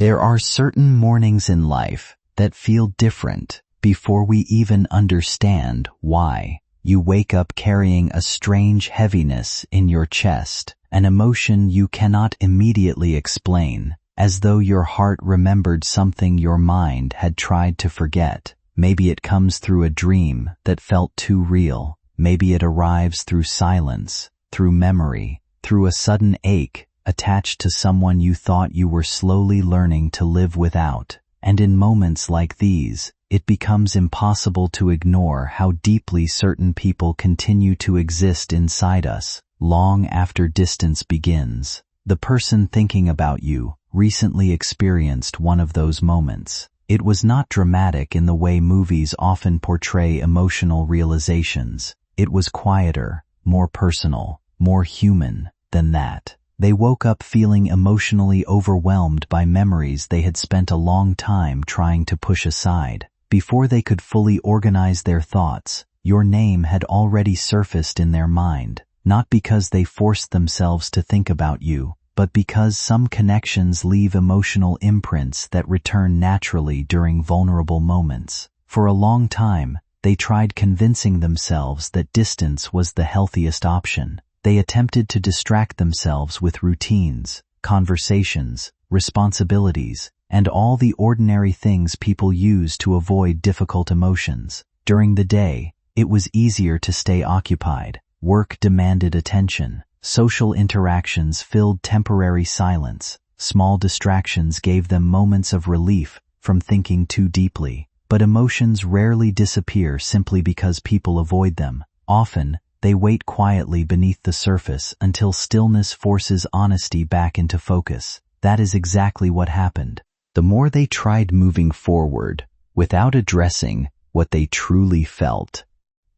There are certain mornings in life that feel different before we even understand why. You wake up carrying a strange heaviness in your chest, an emotion you cannot immediately explain, as though your heart remembered something your mind had tried to forget. Maybe it comes through a dream that felt too real. Maybe it arrives through silence, through memory, through a sudden ache attached to someone you thought you were slowly learning to live without. And in moments like these, it becomes impossible to ignore how deeply certain people continue to exist inside us, long after distance begins. The person thinking about you recently experienced one of those moments. It was not dramatic in the way movies often portray emotional realizations. It was quieter, more personal, more human than that. They woke up feeling emotionally overwhelmed by memories they had spent a long time trying to push aside. Before they could fully organize their thoughts, your name had already surfaced in their mind, not because they forced themselves to think about you, but because some connections leave emotional imprints that return naturally during vulnerable moments. For a long time, they tried convincing themselves that distance was the healthiest option. They attempted to distract themselves with routines, conversations, responsibilities, and all the ordinary things people use to avoid difficult emotions. During the day, it was easier to stay occupied. Work demanded attention. Social interactions filled temporary silence. Small distractions gave them moments of relief from thinking too deeply. But emotions rarely disappear simply because people avoid them. Often, they wait quietly beneath the surface until stillness forces honesty back into focus. That is exactly what happened. The more they tried moving forward, without addressing what they truly felt,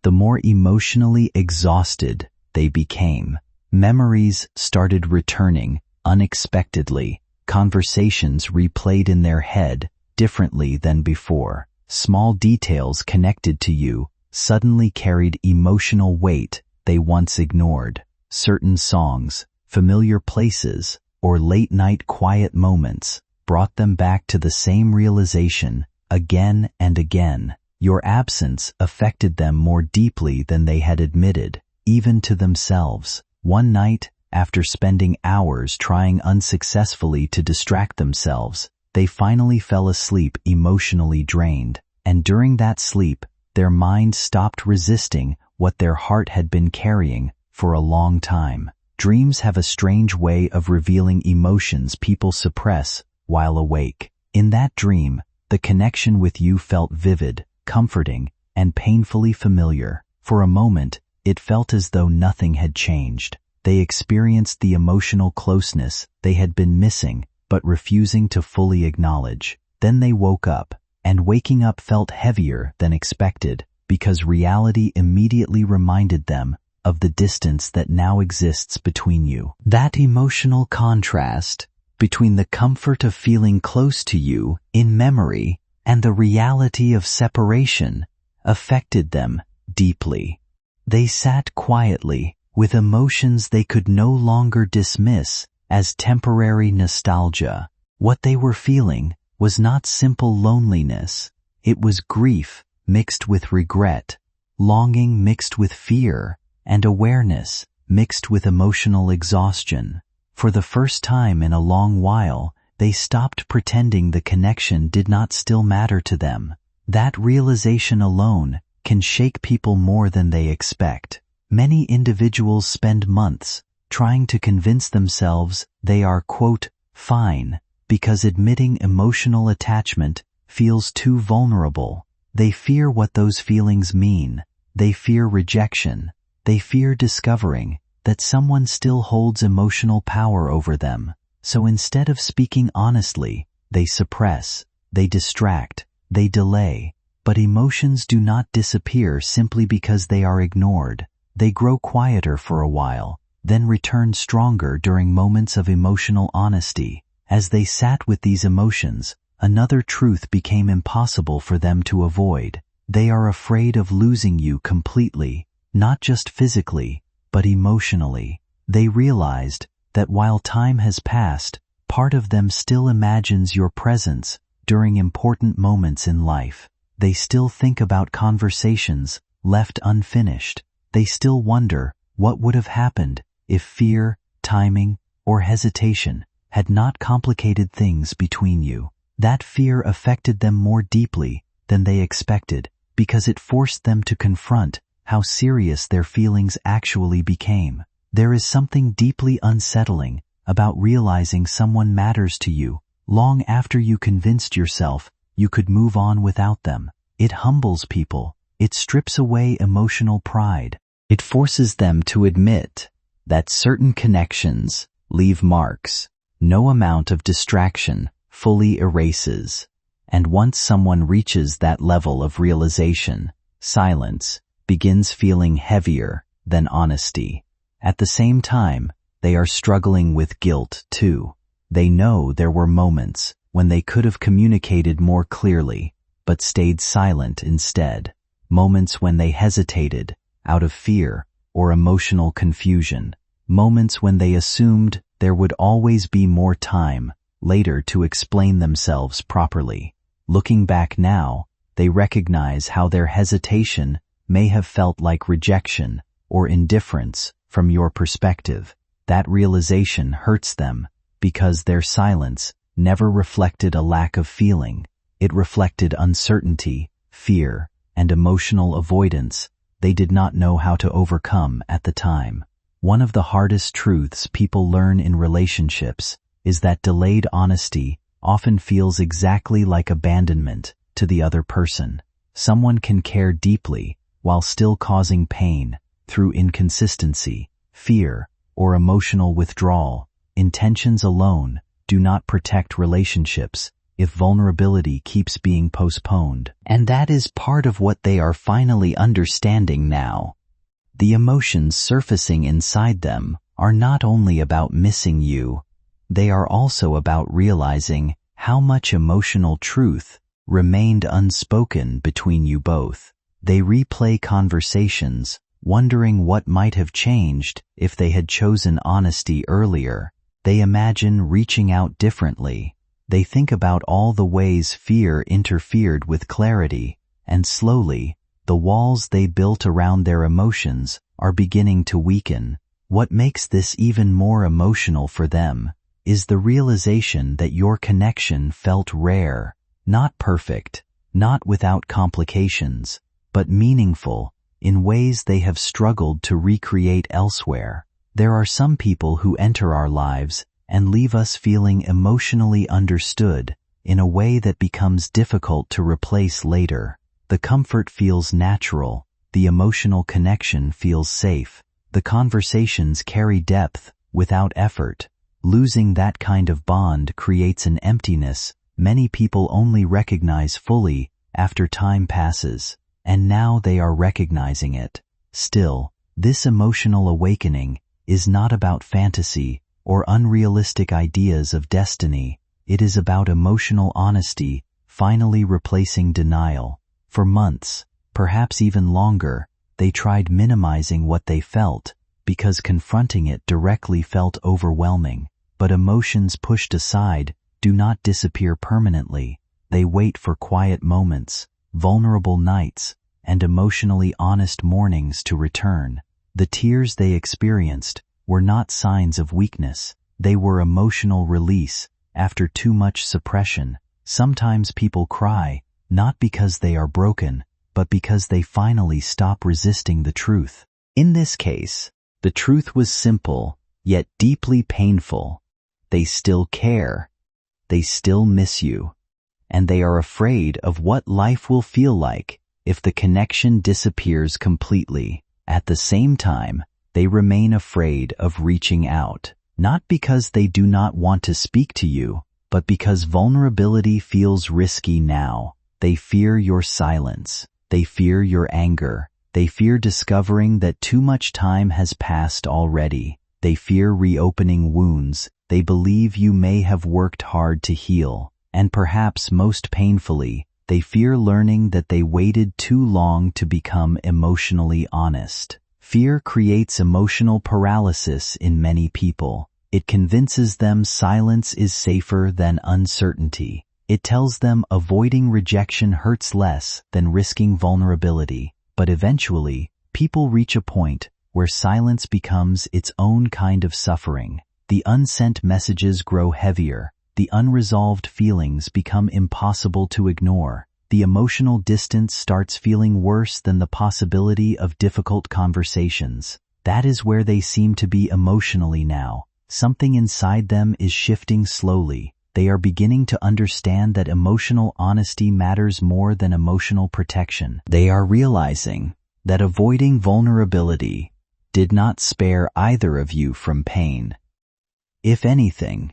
the more emotionally exhausted they became. Memories started returning unexpectedly. Conversations replayed in their head differently than before. Small details connected to you suddenly carried emotional weight they once ignored. Certain songs, familiar places, or late-night quiet moments brought them back to the same realization again and again. Your absence affected them more deeply than they had admitted, even to themselves. One night, after spending hours trying unsuccessfully to distract themselves, they finally fell asleep emotionally drained. And during that sleep, their mind stopped resisting what their heart had been carrying for a long time. Dreams have a strange way of revealing emotions people suppress while awake. In that dream, the connection with you felt vivid, comforting, and painfully familiar. For a moment, it felt as though nothing had changed. They experienced the emotional closeness they had been missing but refusing to fully acknowledge. Then they woke up, and waking up felt heavier than expected because reality immediately reminded them of the distance that now exists between you. That emotional contrast between the comfort of feeling close to you in memory and the reality of separation affected them deeply. They sat quietly with emotions they could no longer dismiss as temporary nostalgia. What they were feeling was not simple loneliness. It was grief mixed with regret, longing mixed with fear, and awareness mixed with emotional exhaustion. For the first time in a long while, they stopped pretending the connection did not still matter to them. That realization alone can shake people more than they expect. Many individuals spend months trying to convince themselves they are, quote, fine, because admitting emotional attachment feels too vulnerable. They fear what those feelings mean. They fear rejection. They fear discovering that someone still holds emotional power over them. So instead of speaking honestly, they suppress, they distract, they delay. But emotions do not disappear simply because they are ignored. They grow quieter for a while, then return stronger during moments of emotional honesty. As they sat with these emotions, another truth became impossible for them to avoid. They are afraid of losing you completely, not just physically, but emotionally. They realized that while time has passed, Part of them still imagines your presence during important moments in life. They still think about conversations left unfinished. They still wonder what would have happened if fear, timing, or hesitation had not complicated things between you. That fear affected them more deeply than they expected because it forced them to confront how serious their feelings actually became. There is something deeply unsettling about realizing someone matters to you long after you convinced yourself you could move on without them. It humbles people. It strips away emotional pride. It forces them to admit that certain connections leave marks no amount of distraction fully erases. And once someone reaches that level of realization, silence begins feeling heavier than honesty. At the same time, they are struggling with guilt too. They know there were moments when they could have communicated more clearly, but stayed silent instead. Moments when they hesitated out of fear or emotional confusion. Moments when they assumed there would always be more time later to explain themselves properly. Looking back now, they recognize how their hesitation may have felt like rejection or indifference from your perspective. That realization hurts them because their silence never reflected a lack of feeling. It reflected uncertainty, fear, and emotional avoidance they did not know how to overcome at the time. One of the hardest truths people learn in relationships is that delayed honesty often feels exactly like abandonment to the other person. Someone can care deeply while still causing pain through inconsistency, fear, or emotional withdrawal. Intentions alone do not protect relationships if vulnerability keeps being postponed. And that is part of what they are finally understanding now. The emotions surfacing inside them are not only about missing you, they are also about realizing how much emotional truth remained unspoken between you both. They replay conversations, wondering what might have changed if they had chosen honesty earlier. They imagine reaching out differently. They think about all the ways fear interfered with clarity, and slowly, the walls they built around their emotions are beginning to weaken. What makes this even more emotional for them is the realization that your connection felt rare, not perfect, not without complications, but meaningful in ways they have struggled to recreate elsewhere. There are some people who enter our lives and leave us feeling emotionally understood in a way that becomes difficult to replace later. The comfort feels natural, the emotional connection feels safe, the conversations carry depth without effort. Losing that kind of bond creates an emptiness many people only recognize fully after time passes, and now they are recognizing it. Still, this emotional awakening is not about fantasy or unrealistic ideas of destiny. It is about emotional honesty finally replacing denial. For months, perhaps even longer, they tried minimizing what they felt because confronting it directly felt overwhelming. But emotions pushed aside do not disappear permanently. They wait for quiet moments, vulnerable nights, and emotionally honest mornings to return. The tears they experienced were not signs of weakness. They were emotional release after too much suppression. Sometimes people cry, not because they are broken, but because they finally stop resisting the truth. In this case, the truth was simple, yet deeply painful. They still care. They still miss you. And they are afraid of what life will feel like if the connection disappears completely. At the same time, they remain afraid of reaching out, not because they do not want to speak to you, but because vulnerability feels risky now. They fear your silence. They fear your anger. They fear discovering that too much time has passed already. They fear reopening wounds they believe you may have worked hard to heal. And perhaps most painfully, they fear learning that they waited too long to become emotionally honest. Fear creates emotional paralysis in many people. It convinces them silence is safer than uncertainty. It tells them avoiding rejection hurts less than risking vulnerability. But eventually, people reach a point where silence becomes its own kind of suffering. The unsent messages grow heavier. The unresolved feelings become impossible to ignore. The emotional distance starts feeling worse than the possibility of difficult conversations. That is where they seem to be emotionally now. Something inside them is shifting slowly. They are beginning to understand that emotional honesty matters more than emotional protection. They are realizing that avoiding vulnerability did not spare either of you from pain. If anything,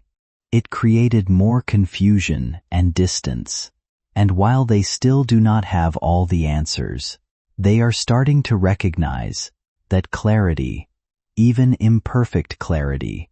it created more confusion and distance. And while they still do not have all the answers, they are starting to recognize that clarity, even imperfect clarity,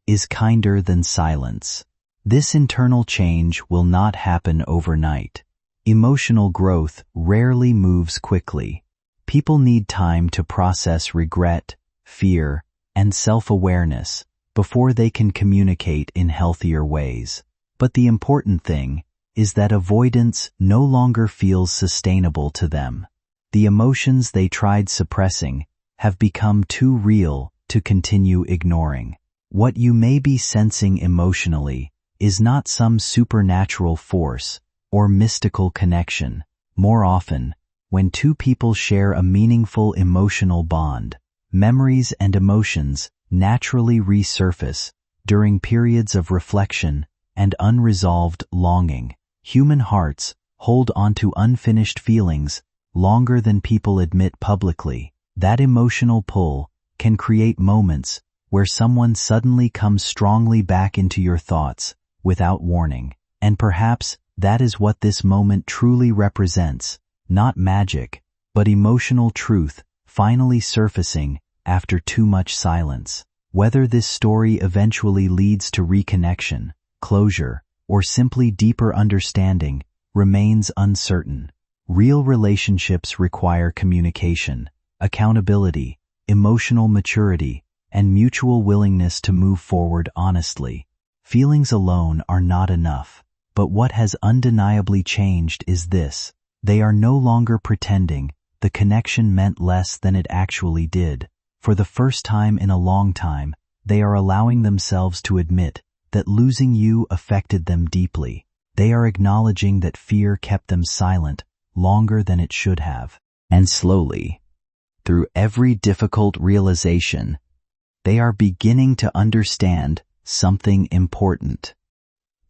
is kinder than silence. This internal change will not happen overnight. Emotional growth rarely moves quickly. People need time to process regret, fear, and self-awareness before they can communicate in healthier ways. But the important thing is that avoidance no longer feels sustainable to them. The emotions they tried suppressing have become too real to continue ignoring. What you may be sensing emotionally is not some supernatural force or mystical connection. More often, when two people share a meaningful emotional bond, memories and emotions naturally resurface during periods of reflection and unresolved longing. Human hearts hold onto unfinished feelings longer than people admit publicly. That emotional pull can create moments where someone suddenly comes strongly back into your thoughts without warning. And perhaps that is what this moment truly represents. Not magic, but emotional truth finally surfacing after too much silence. Whether this story eventually leads to reconnection, closure, or simply deeper understanding remains uncertain. Real relationships require communication, accountability, emotional maturity, and mutual willingness to move forward honestly. Feelings alone are not enough, but what has undeniably changed is this: they are no longer pretending the connection meant less than it actually did. For the first time in a long time, they are allowing themselves to admit that losing you affected them deeply. They are acknowledging that fear kept them silent longer than it should have. And slowly, through every difficult realization, they are beginning to understand something important.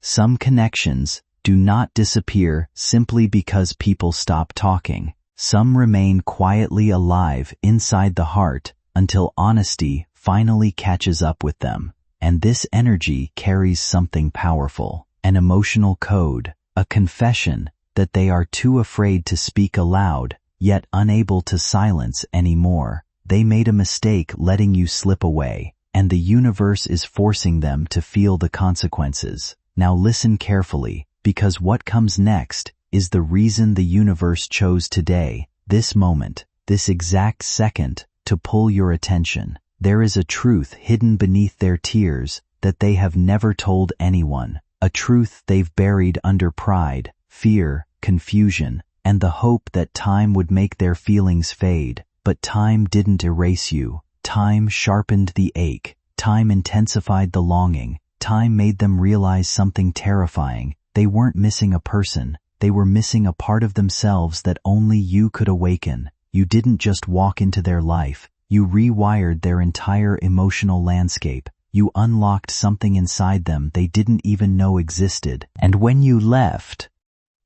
Some connections do not disappear simply because people stop talking. Some remain quietly alive inside the heart until honesty finally catches up with them. And this energy carries something powerful, an emotional code, a confession that they are too afraid to speak aloud, yet unable to silence anymore. They made a mistake letting you slip away, and the universe is forcing them to feel the consequences. Now listen carefully, because what comes next is the reason the universe chose today, this moment, this exact second, to pull your attention. There is a truth hidden beneath their tears that they have never told anyone, a truth they've buried under pride, fear, confusion, and the hope that time would make their feelings fade. But time didn't erase you. Time sharpened the ache. Time intensified the longing. Time made them realize something terrifying. They weren't missing a person. They were missing a part of themselves that only you could awaken. You didn't just walk into their life. You rewired their entire emotional landscape. You unlocked something inside them they didn't even know existed. And when you left,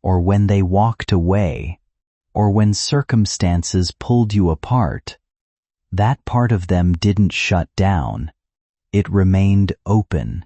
or when they walked away, or when circumstances pulled you apart, that part of them didn't shut down. It remained open,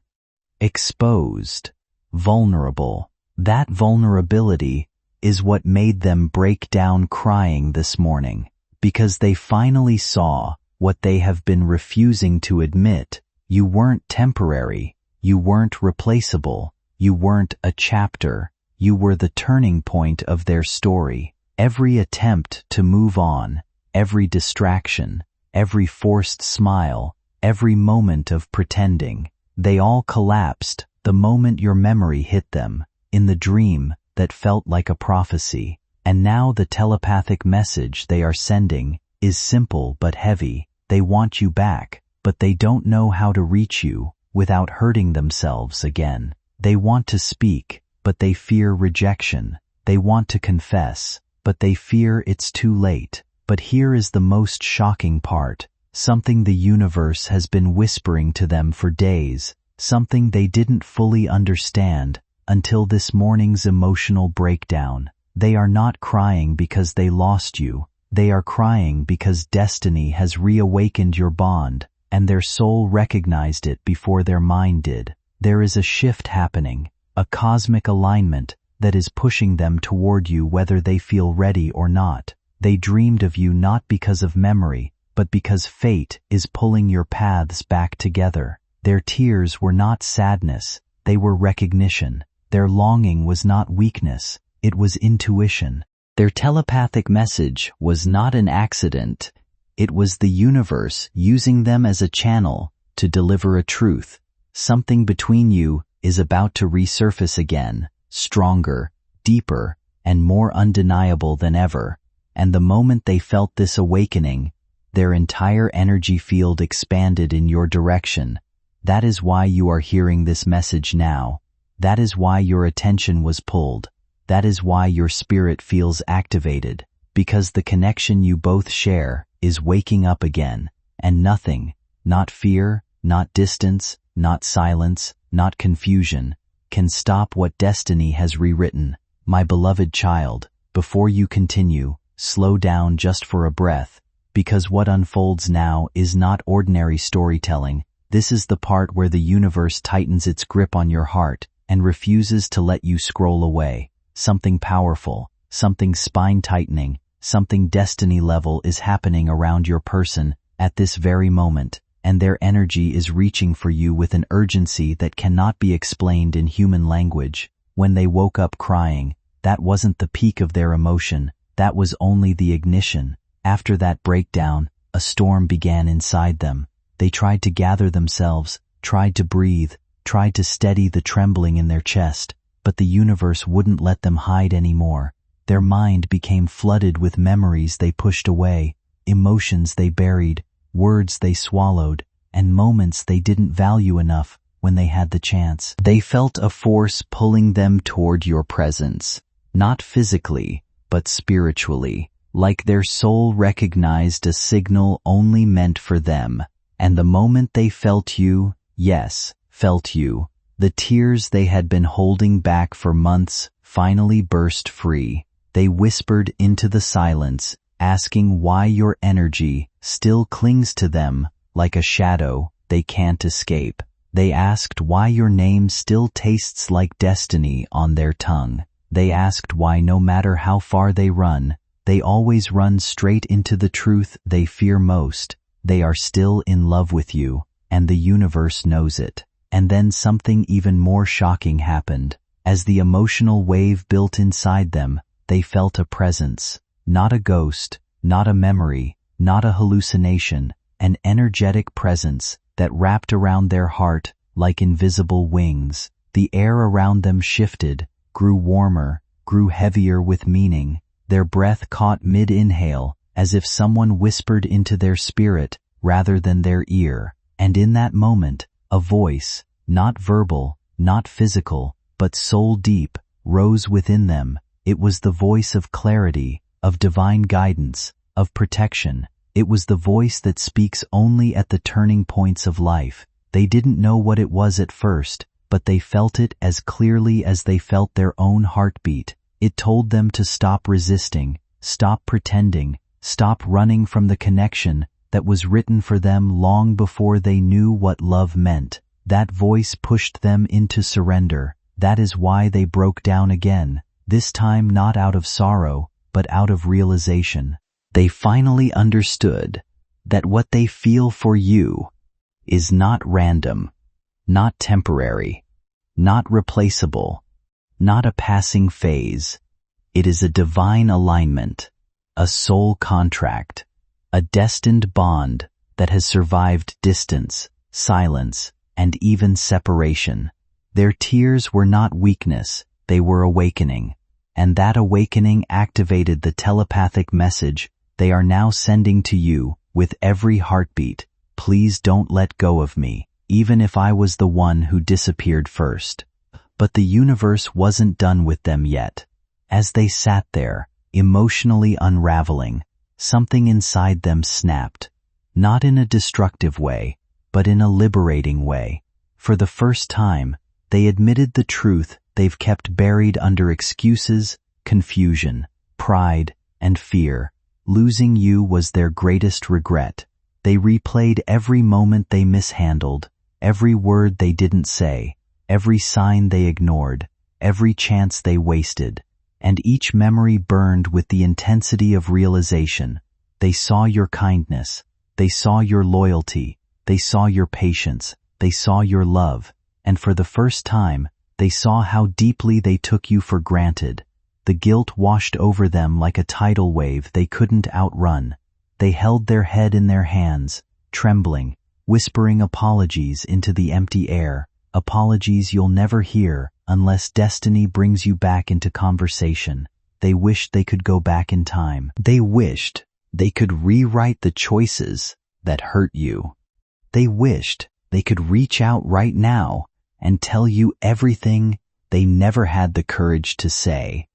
exposed, vulnerable. That vulnerability is what made them break down crying this morning, because they finally saw what they have been refusing to admit. You weren't temporary. You weren't replaceable. You weren't a chapter. You were the turning point of their story. Every attempt to move on, every distraction, every forced smile, every moment of pretending, They all collapsed the moment your memory hit them, in the dream that felt like a prophecy. And now the telepathic message they are sending is simple but heavy. They want you back, but they don't know how to reach you without hurting themselves again. They want to speak, but they fear rejection. They want to confess, but they fear it's too late. But here is the most shocking part. Something the universe has been whispering to them for days, something they didn't fully understand until this morning's emotional breakdown. They are not crying because they lost you. They are crying because destiny has reawakened your bond, and their soul recognized it before their mind did. There is a shift happening, a cosmic alignment that is pushing them toward you whether they feel ready or not. They dreamed of you not because of memory, but because fate is pulling your paths back together. Their tears were not sadness, they were recognition. Their longing was not weakness, it was intuition. Their telepathic message was not an accident. It was the universe using them as a channel to deliver a truth. Something between you is about to resurface again, stronger, deeper, and more undeniable than ever. And the moment they felt this awakening, their entire energy field expanded in your direction. That is why you are hearing this message now. That is why your attention was pulled. That is why your spirit feels activated, because the connection you both share is waking up again, and nothing, not fear, not distance, not silence, not confusion, can stop what destiny has rewritten. My beloved child, before you continue, slow down just for a breath, because what unfolds now is not ordinary storytelling. This is the part where the universe tightens its grip on your heart and refuses to let you scroll away. Something powerful, something spine-tightening, something destiny-level is happening around your person at this very moment, and their energy is reaching for you with an urgency that cannot be explained in human language. When they woke up crying, that wasn't the peak of their emotion, that was only the ignition. After that breakdown, a storm began inside them. They tried to gather themselves, tried to breathe, tried to steady the trembling in their chest, but the universe wouldn't let them hide anymore. Their mind became flooded with memories they pushed away, emotions they buried, words they swallowed, and moments they didn't value enough when they had the chance. They felt a force pulling them toward your presence, not physically, but spiritually, like their soul recognized a signal only meant for them. And the moment they felt you, yes, felt you, the tears they had been holding back for months finally burst free. They whispered into the silence, asking why your energy still clings to them like a shadow they can't escape. They asked why your name still tastes like destiny on their tongue. They asked why no matter how far they run, they always run straight into the truth they fear most. They are still in love with you, and the universe knows it. And then something even more shocking happened. As the emotional wave built inside them, they felt a presence. Not a ghost, not a memory, not a hallucination, an energetic presence that wrapped around their heart like invisible wings. The air around them shifted, grew warmer, grew heavier with meaning. Their breath caught mid-inhale, as if someone whispered into their spirit rather than their ear. And in that moment, a voice, not verbal, not physical, but soul-deep, rose within them. It was the voice of clarity, of divine guidance, of protection. It was the voice that speaks only at the turning points of life. They didn't know what it was at first, but they felt it as clearly as they felt their own heartbeat. It told them to stop resisting, stop pretending, stop running from the connection that was written for them long before they knew what love meant. That voice pushed them into surrender. That is why they broke down again, this time not out of sorrow, but out of realization. They finally understood that what they feel for you is not random, not temporary, not replaceable, not a passing phase. It is a divine alignment, a soul contract, a destined bond that has survived distance, silence, and even separation. Their tears were not weakness, they were awakening. And that awakening activated the telepathic message they are now sending to you with every heartbeat. Please don't let go of me, even if I was the one who disappeared first. But the universe wasn't done with them yet. As they sat there, emotionally unraveling, something inside them snapped. Not in a destructive way, but in a liberating way. For the first time, they admitted the truth they've kept buried under excuses, confusion, pride, and fear. Losing you was their greatest regret. They replayed every moment they mishandled, every word they didn't say, every sign they ignored, every chance they wasted, and each memory burned with the intensity of realization. They saw your kindness, they saw your loyalty, they saw your patience, they saw your love, and for the first time, they saw how deeply they took you for granted. The guilt washed over them like a tidal wave they couldn't outrun. They held their head in their hands, trembling, whispering apologies into the empty air, apologies you'll never hear unless destiny brings you back into conversation. They wished they could go back in time. They wished they could rewrite the choices that hurt you. They wished they could reach out right now and tell you everything they never had the courage to say.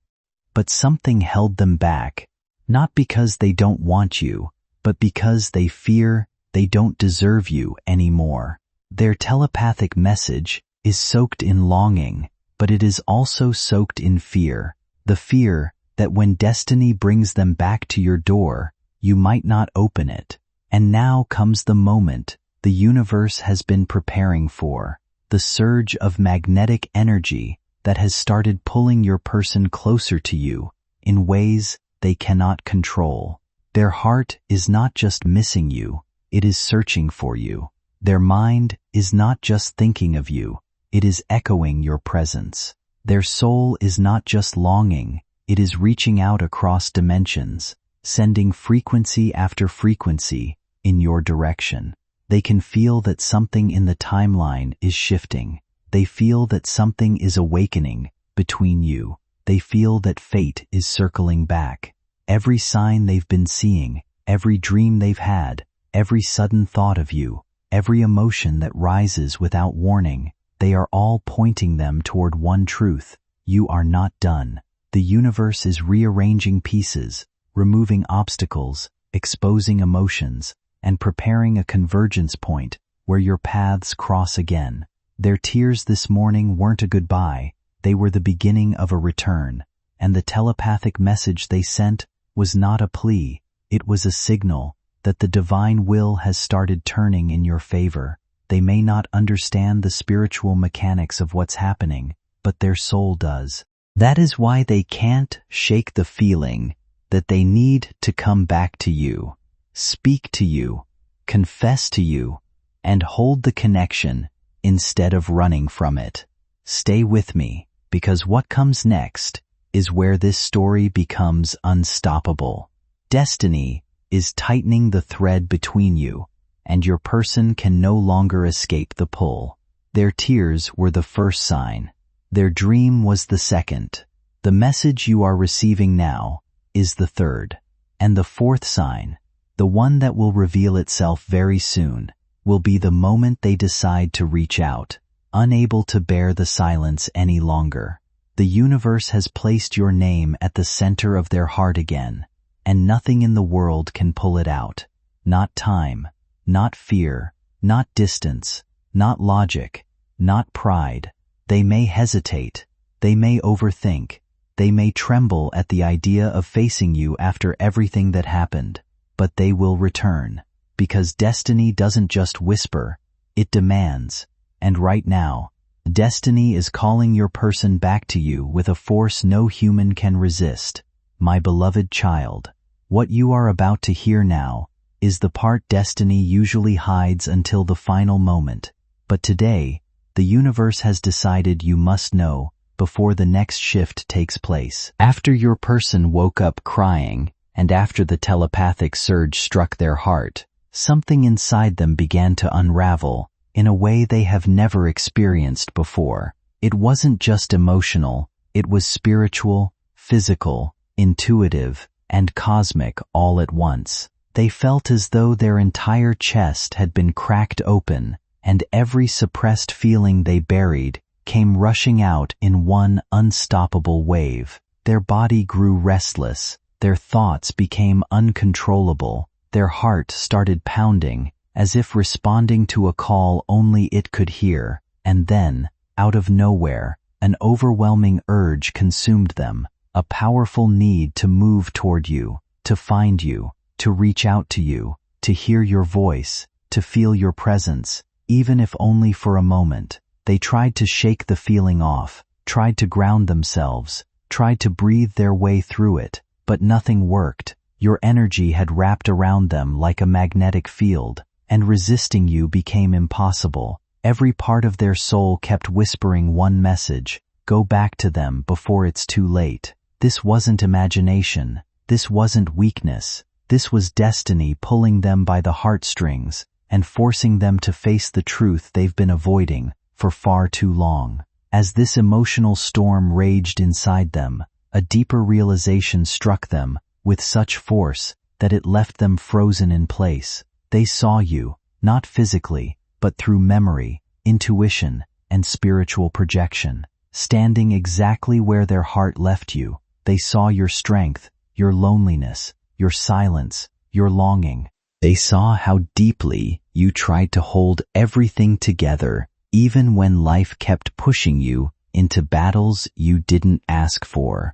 But something held them back, not because they don't want you, but because they fear they don't deserve you anymore. Their telepathic message is soaked in longing, but it is also soaked in fear. The fear that when destiny brings them back to your door, you might not open it. And now comes the moment the universe has been preparing for, the surge of magnetic energy that has started pulling your person closer to you in ways they cannot control. Their heart is not just missing you, it is searching for you. Their mind is not just thinking of you, it is echoing your presence. Their soul is not just longing, it is reaching out across dimensions, sending frequency after frequency in your direction. They can feel that something in the timeline is shifting. They feel that something is awakening between you. They feel that fate is circling back. Every sign they've been seeing, every dream they've had, every sudden thought of you, every emotion that rises without warning, they are all pointing them toward one truth. You are not done. The universe is rearranging pieces, removing obstacles, exposing emotions, and preparing a convergence point where your paths cross again. Their tears this morning weren't a goodbye, they were the beginning of a return, and the telepathic message they sent was not a plea, it was a signal that the divine will has started turning in your favor. They may not understand the spiritual mechanics of what's happening, but their soul does. That is why they can't shake the feeling that they need to come back to you, speak to you, confess to you, and hold the connection instead of running from it. Stay with me, because what comes next is where this story becomes unstoppable. Destiny is tightening the thread between you, and your person can no longer escape the pull. Their tears were the first sign. Their dream was the second. The message you are receiving now is the third. And the fourth sign, the one that will reveal itself very soon, will be the moment they decide to reach out, unable to bear the silence any longer. The universe has placed your name at the center of their heart again, and nothing in the world can pull it out. Not time, not fear, not distance, not logic, not pride. They may hesitate, they may overthink, they may tremble at the idea of facing you after everything that happened, but they will return, because destiny doesn't just whisper, it demands. And right now, destiny is calling your person back to you with a force no human can resist. My beloved child, what you are about to hear now is the part destiny usually hides until the final moment. But today, the universe has decided you must know before the next shift takes place. After your person woke up crying, and after the telepathic surge struck their heart, something inside them began to unravel in a way they have never experienced before. It wasn't just emotional, it was spiritual, physical, intuitive, and cosmic all at once. They felt as though their entire chest had been cracked open, and every suppressed feeling they buried came rushing out in one unstoppable wave. Their body grew restless, their thoughts became uncontrollable, their heart started pounding, as if responding to a call only it could hear, and then, out of nowhere, an overwhelming urge consumed them, a powerful need to move toward you, to find you, to reach out to you, to hear your voice, to feel your presence, even if only for a moment. They tried to shake the feeling off, tried to ground themselves, tried to breathe their way through it, but nothing worked. Your energy had wrapped around them like a magnetic field, and resisting you became impossible. Every part of their soul kept whispering one message: go back to them before it's too late. This wasn't imagination. This wasn't weakness. This was destiny pulling them by the heartstrings and forcing them to face the truth they've been avoiding for far too long. As this emotional storm raged inside them, a deeper realization struck them with such force that it left them frozen in place. They saw you, not physically, but through memory, intuition, and spiritual projection. Standing exactly where their heart left you, they saw your strength, your loneliness, your silence, your longing. They saw how deeply you tried to hold everything together, even when life kept pushing you into battles you didn't ask for.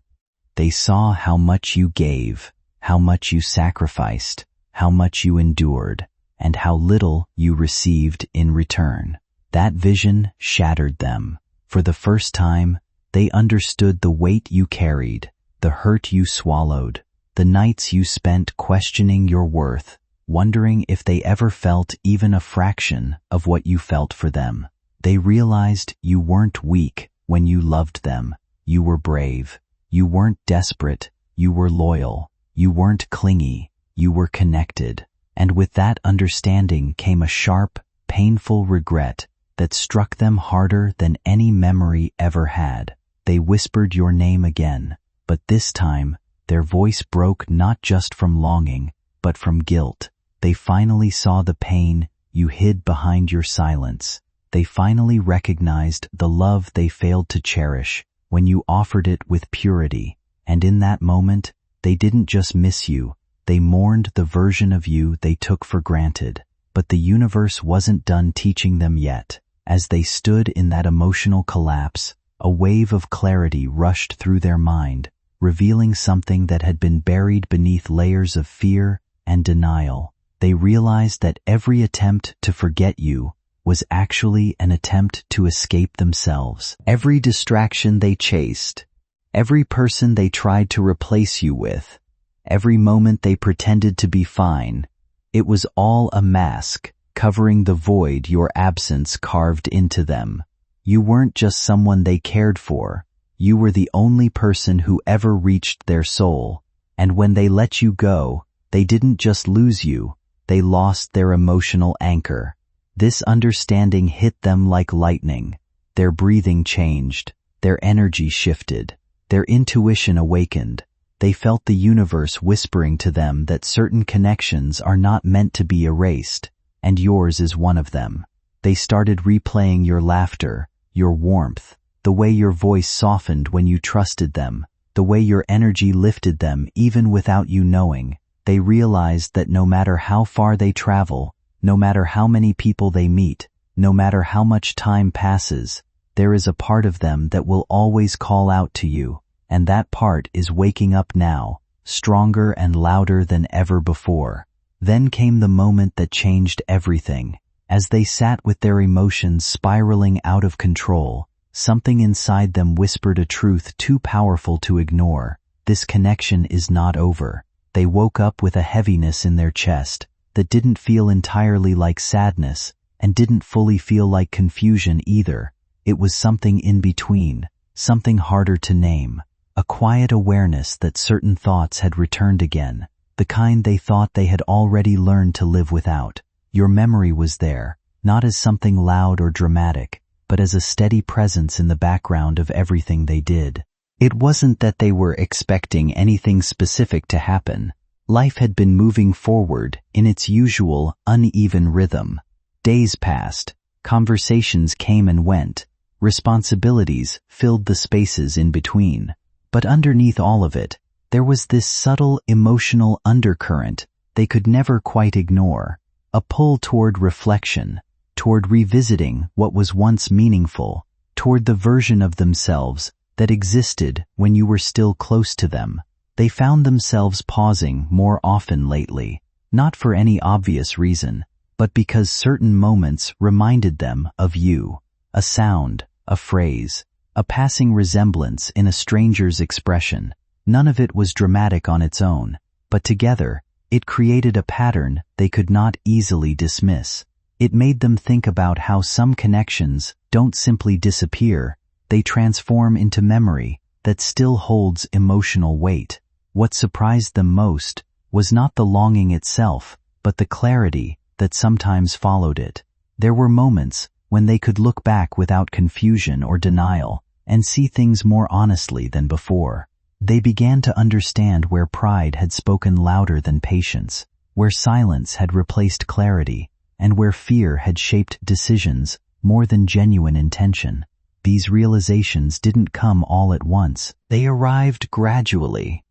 They saw how much you gave, how much you sacrificed, how much you endured, and how little you received in return. That vision shattered them. For the first time, they understood the weight you carried, the hurt you swallowed, the nights you spent questioning your worth, wondering if they ever felt even a fraction of what you felt for them. They realized you weren't weak when you loved them. You were brave. You weren't desperate. You were loyal. You weren't clingy. You were connected. And with that understanding came a sharp, painful regret that struck them harder than any memory ever had. They whispered your name again, but this time their voice broke not just from longing, but from guilt. They finally saw the pain you hid behind your silence. They finally recognized the love they failed to cherish when you offered it with purity. And in that moment, they didn't just miss you, they mourned the version of you they took for granted. But the universe wasn't done teaching them yet. As they stood in that emotional collapse, a wave of clarity rushed through their mind, revealing something that had been buried beneath layers of fear and denial. They realized that every attempt to forget you was actually an attempt to escape themselves. Every distraction they chased, every person they tried to replace you with, every moment they pretended to be fine, it was all a mask covering the void your absence carved into them. You weren't just someone they cared for, you were the only person who ever reached their soul. And when they let you go, they didn't just lose you, they lost their emotional anchor. This understanding hit them like lightning. Their breathing changed, their energy shifted, their intuition awakened. They felt the universe whispering to them that certain connections are not meant to be erased, and yours is one of them. They started replaying your laughter, your warmth, the way your voice softened when you trusted them, the way your energy lifted them even without you knowing. They realized that no matter how far they travel, no matter how many people they meet, no matter how much time passes, there is a part of them that will always call out to you, and that part is waking up now, stronger and louder than ever before. Then came the moment that changed everything. As they sat with their emotions spiraling out of control, something inside them whispered a truth too powerful to ignore. This connection is not over. They woke up with a heaviness in their chest that didn't feel entirely like sadness and didn't fully feel like confusion either. It was something in between, something harder to name, a quiet awareness that certain thoughts had returned again, the kind they thought they had already learned to live without. Your memory was there, not as something loud or dramatic, but as a steady presence in the background of everything they did. It wasn't that they were expecting anything specific to happen. Life had been moving forward in its usual, uneven rhythm. Days passed, conversations came and went, responsibilities filled the spaces in between. But underneath all of it, there was this subtle emotional undercurrent they could never quite ignore, a pull toward reflection, toward revisiting what was once meaningful, toward the version of themselves that existed when you were still close to them. They found themselves pausing more often lately, not for any obvious reason, but because certain moments reminded them of you. A sound, a phrase, a passing resemblance in a stranger's expression. None of it was dramatic on its own, but together, it created a pattern they could not easily dismiss. It made them think about how some connections don't simply disappear, they transform into memory that still holds emotional weight. What surprised them most was not the longing itself, but the clarity that sometimes followed it. There were moments when they could look back without confusion or denial and see things more honestly than before. They began to understand where pride had spoken louder than patience, where silence had replaced clarity, and where fear had shaped decisions more than genuine intention. These realizations didn't come all at once. They arrived gradually,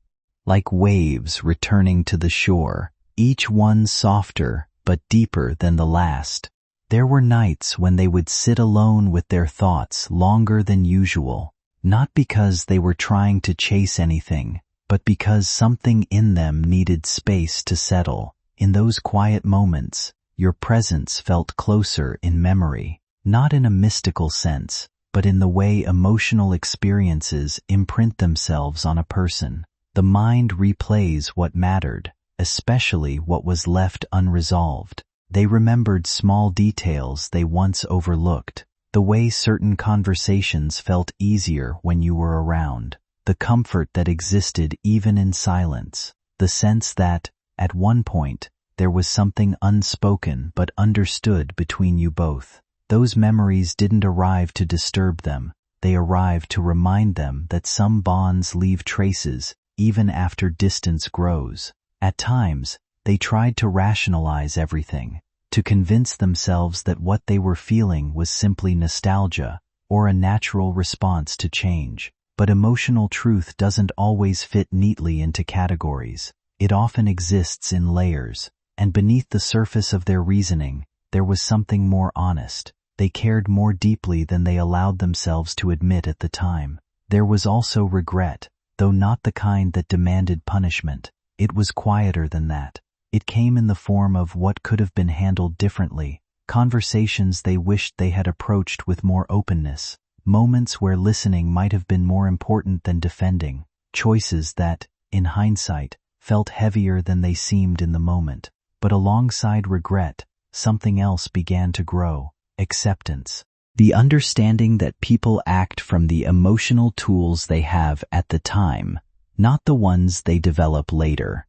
like waves returning to the shore, each one softer but deeper than the last. There were nights when they would sit alone with their thoughts longer than usual, not because they were trying to chase anything, but because something in them needed space to settle. In those quiet moments, your presence felt closer in memory, not in a mystical sense, but in the way emotional experiences imprint themselves on a person. The mind replays what mattered, especially what was left unresolved. They remembered small details they once overlooked, the way certain conversations felt easier when you were around, the comfort that existed even in silence, the sense that, at one point, there was something unspoken but understood between you both. Those memories didn't arrive to disturb them, they arrived to remind them that some bonds leave traces even after distance grows. At times, they tried to rationalize everything, to convince themselves that what they were feeling was simply nostalgia or a natural response to change. But emotional truth doesn't always fit neatly into categories. It often exists in layers, and beneath the surface of their reasoning, there was something more honest. They cared more deeply than they allowed themselves to admit at the time. There was also regret, though not the kind that demanded punishment. It was quieter than that. It came in the form of what could have been handled differently, conversations they wished they had approached with more openness, moments where listening might have been more important than defending, choices that, in hindsight, felt heavier than they seemed in the moment. But alongside regret, something else began to grow: acceptance. The understanding that people act from the emotional tools they have at the time, not the ones they develop later.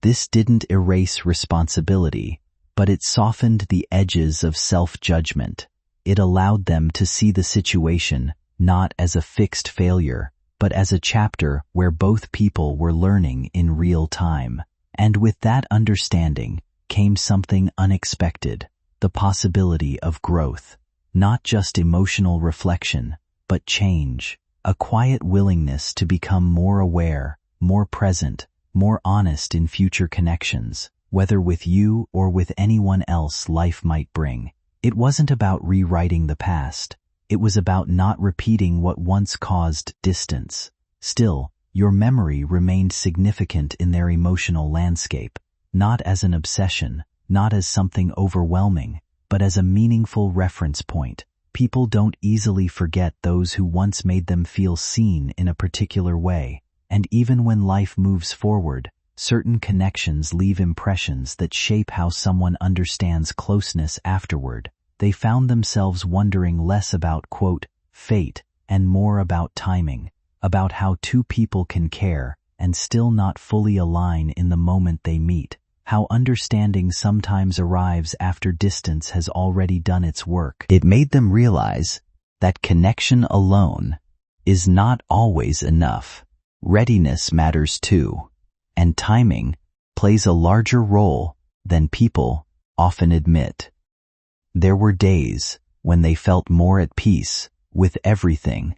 This didn't erase responsibility, but it softened the edges of self-judgment. It allowed them to see the situation not as a fixed failure, but as a chapter where both people were learning in real time. And with that understanding came something unexpected: the possibility of growth. Not just emotional reflection, but change. A quiet willingness to become more aware, more present, more honest in future connections, whether with you or with anyone else life might bring. It wasn't about rewriting the past. It was about not repeating what once caused distance. Still, your memory remained significant in their emotional landscape, not as an obsession, not as something overwhelming, but as a meaningful reference point. People don't easily forget those who once made them feel seen in a particular way, and even when life moves forward, certain connections leave impressions that shape how someone understands closeness afterward. They found themselves wondering less about, quote, fate, and more about timing, about how two people can care and still not fully align in the moment they meet. how understanding sometimes arrives after distance has already done its work. It made them realize that connection alone is not always enough. Readiness matters too, and timing plays a larger role than people often admit. There were days when they felt more at peace with everything,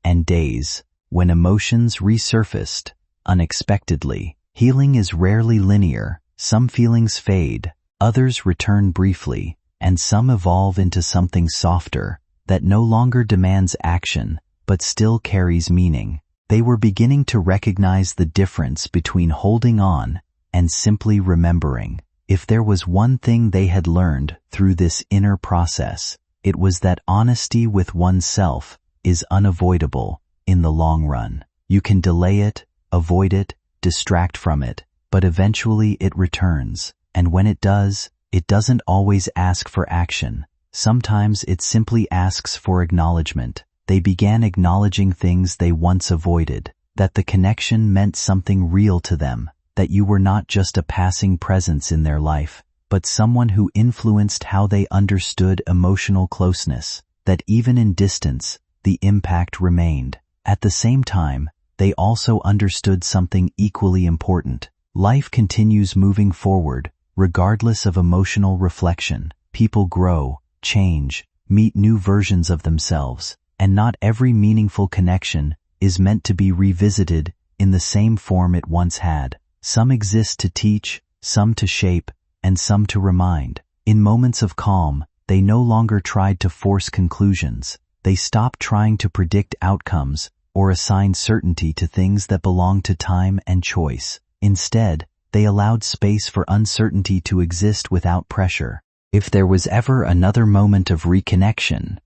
and days when emotions resurfaced unexpectedly. Healing is rarely linear. Some feelings fade, others return briefly, and some evolve into something softer that no longer demands action but still carries meaning. They were beginning to recognize the difference between holding on and simply remembering. If there was one thing they had learned through this inner process, it was that honesty with oneself is unavoidable in the long run. You can delay it, avoid it, distract from it, but eventually it returns, and when it does, it doesn't always ask for action. Sometimes it simply asks for acknowledgement. They began acknowledging things they once avoided, that the connection meant something real to them, that you were not just a passing presence in their life, but someone who influenced how they understood emotional closeness, that even in distance, the impact remained. At the same time, they also understood something equally important. Life continues moving forward, regardless of emotional reflection. People grow, change, meet new versions of themselves, and not every meaningful connection is meant to be revisited in the same form it once had. Some exist to teach, some to shape, and some to remind. In moments of calm, they no longer tried to force conclusions. They stopped trying to predict outcomes or assign certainty to things that belong to time and choice. Instead, they allowed space for uncertainty to exist without pressure. If there was ever another moment of reconnection,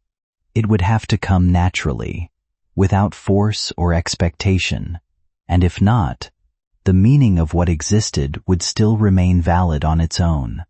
it would have to come naturally, without force or expectation. And if not, the meaning of what existed would still remain valid on its own.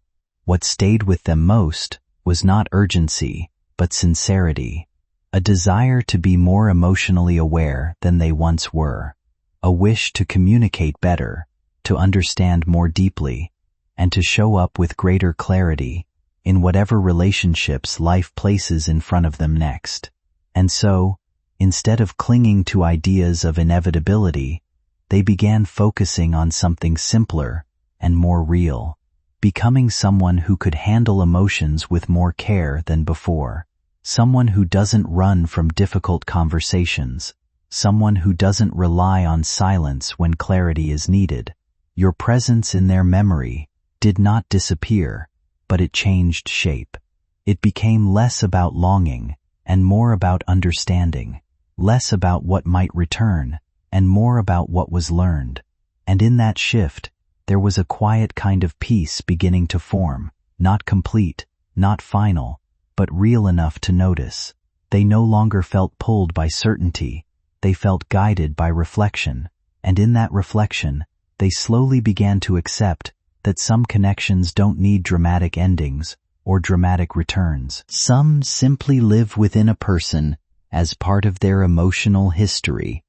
What stayed with them most was not urgency, but sincerity, a desire to be more emotionally aware than they once were, a wish to communicate better, to understand more deeply, and to show up with greater clarity in whatever relationships life places in front of them next. And so, instead of clinging to ideas of inevitability, they began focusing on something simpler and more real, becoming someone who could handle emotions with more care than before, someone who doesn't run from difficult conversations, someone who doesn't rely on silence when clarity is needed. Your presence in their memory did not disappear, but it changed shape. It became less about longing and more about understanding, less about what might return and more about what was learned. And in that shift, there was a quiet kind of peace beginning to form, not complete, not final, but real enough to notice. They no longer felt pulled by certainty, they felt guided by reflection, and in that reflection, they slowly began to accept that some connections don't need dramatic endings or dramatic returns. Some simply live within a person as part of their emotional history,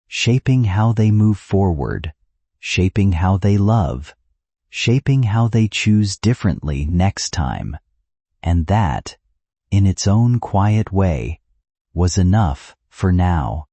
shaping how they move forward, shaping how they love, shaping how they choose differently next time. And that, in its own quiet way, was enough for now.